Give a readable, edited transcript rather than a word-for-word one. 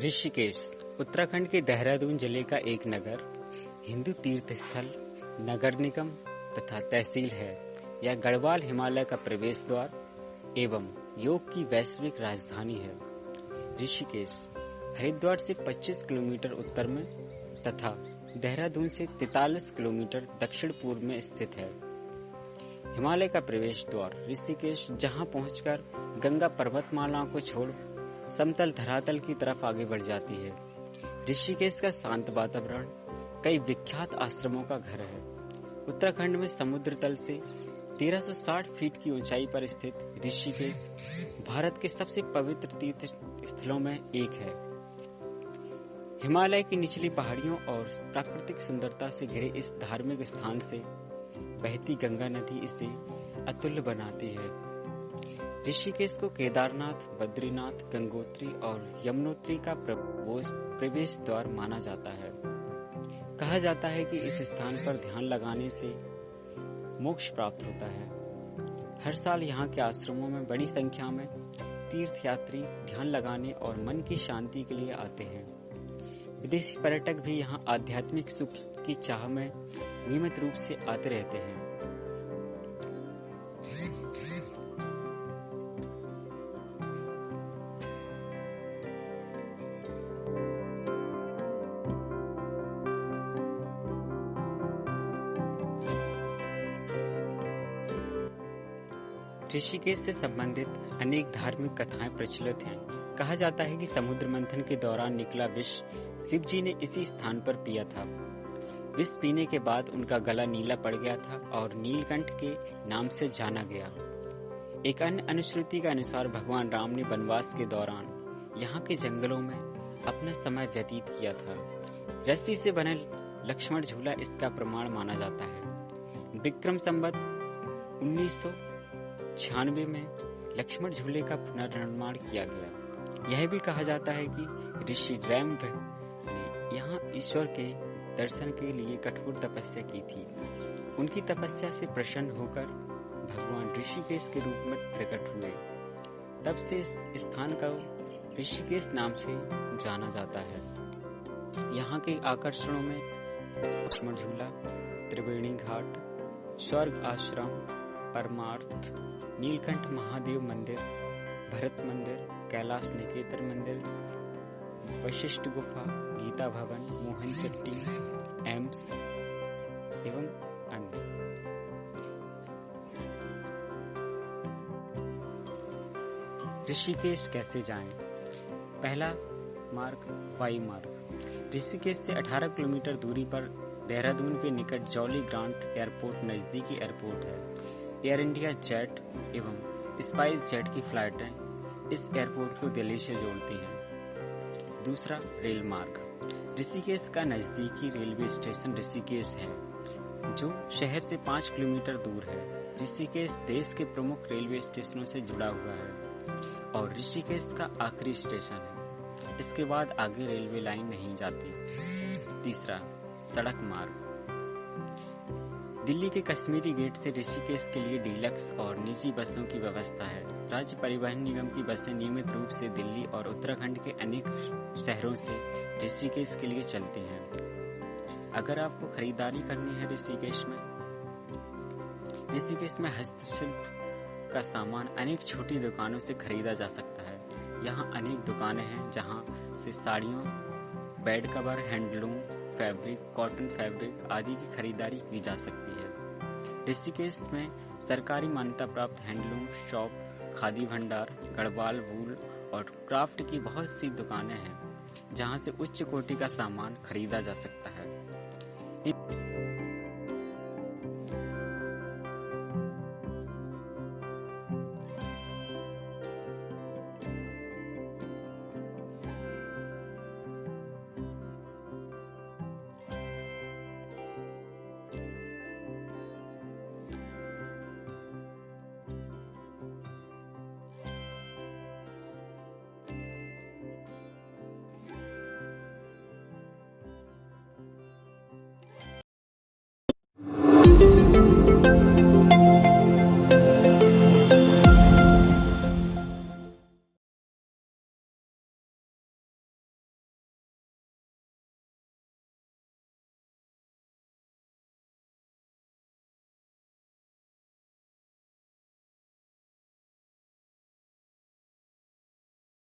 ऋषिकेश उत्तराखंड के देहरादून जिले का एक नगर, हिंदू तीर्थ स्थल, नगर निगम तथा तहसील है। यह गढ़वाल हिमालय का प्रवेश द्वार एवं योग की वैश्विक राजधानी है। ऋषिकेश हरिद्वार से 25 किलोमीटर उत्तर में तथा देहरादून से 43 किलोमीटर दक्षिण पूर्व में स्थित है। हिमालय का प्रवेश द्वार ऋषिकेश, जहां पहुंचकर गंगा पर्वतमालाओं को छोड़ समतल धरातल की तरफ आगे बढ़ जाती है। ऋषिकेश का शांत वातावरण कई विख्यात आश्रमों का घर है। उत्तराखंड में समुद्र तल से 1360 फीट की ऊंचाई पर स्थित ऋषिकेश भारत के सबसे पवित्र तीर्थ स्थलों में एक है। हिमालय की निचली पहाड़ियों और प्राकृतिक सुंदरता से घिरे इस धार्मिक स्थान से बहती गंगा नदी इसे अतुल्य बनाती है। ऋषिकेश को केदारनाथ, बद्रीनाथ, गंगोत्री और यमुनोत्री का प्रवेश द्वार माना जाता है। कहा जाता है कि इस स्थान पर ध्यान लगाने से मोक्ष प्राप्त होता है। हर साल यहाँ के आश्रमों में बड़ी संख्या में तीर्थयात्री ध्यान लगाने और मन की शांति के लिए आते हैं। विदेशी पर्यटक भी यहाँ आध्यात्मिक सुख की चाह में नियमित रूप से आते रहते हैं। ऋषिकेश से संबंधित अनेक धार्मिक कथाएं प्रचलित हैं। कहा जाता है कि समुद्र मंथन के दौरान निकला विष शिव जी ने इसी स्थान पर पिया था। विष पीने के बाद उनका गला नीला पड़ गया था और नीलकंठ के नाम से जाना गया। एक अन्य अनुश्रुति के अनुसार भगवान राम ने वनवास के दौरान यहाँ के जंगलों में अपना समय व्यतीत किया था। रस्सी से बने लक्ष्मण झूला इसका प्रमाण माना जाता है। विक्रम संवत 1996 में लक्ष्मण झूले का पुनर्निर्माण किया गया। यह भी कहा जाता है कि ऋषि रैम्भ ने यहाँ ईश्वर के दर्शन के लिए कठोर तपस्या की थी। उनकी तपस्या से प्रसन्न होकर भगवान ऋषिकेश के रूप में प्रकट हुए। तब से इस स्थान को ऋषिकेश नाम से जाना जाता है। यहाँ के आकर्षणों में लक्ष्मण झूला, त्रिवेणी घाट, स्वर्ग आश्रम, परमार्थ, नीलकंठ महादेव मंदिर, भरत मंदिर, कैलाश निकेतर मंदिर, वशिष्ठ गुफा, गीता भवन, मोहन चट्टी, एम्स एवं अन्य। ऋषिकेश कैसे जाएं? पहला मार्ग वायु मार्ग। ऋषिकेश से 18 किलोमीटर दूरी पर देहरादून के निकट जॉली ग्रांट एयरपोर्ट नजदीकी एयरपोर्ट है। एयर इंडिया जेट एवं स्पाइस जेट की फ्लाइटें इस एयरपोर्ट को दिल्ली से जोड़ती हैं। दूसरा रेल मार्ग। ऋषिकेश का नजदीकी रेलवे स्टेशन ऋषिकेश है, जो शहर से 5 किलोमीटर दूर है। ऋषिकेश देश के प्रमुख रेलवे स्टेशनों से जुड़ा हुआ है और ऋषिकेश का आखिरी स्टेशन है। इसके बाद आगे रेलवे लाइन नहीं जाती। तीसरा सड़क मार्ग। दिल्ली के कश्मीरी गेट से ऋषिकेश के लिए डीलक्स और निजी बसों की व्यवस्था है। राज्य परिवहन निगम की बसें नियमित रूप से दिल्ली और उत्तराखंड के अनेक शहरों से ऋषिकेश के लिए चलती हैं। अगर आपको खरीदारी करनी है ऋषिकेश में हस्तशिल्प का सामान अनेक छोटी दुकानों से खरीदा जा सकता है। यहाँ अनेक दुकानें हैं जहाँ से साड़ियों, bed cover, handloom fabric, cotton fabric आदि की खरीदारी की जा सकती है। ऋषिकेश में सरकारी मान्यता प्राप्त हैंडलूम शॉप, खादी भंडार, गढ़वाल वूल और क्राफ्ट की बहुत सी दुकानें हैं, जहां से उच्च कोटि का सामान खरीदा जा सकता है।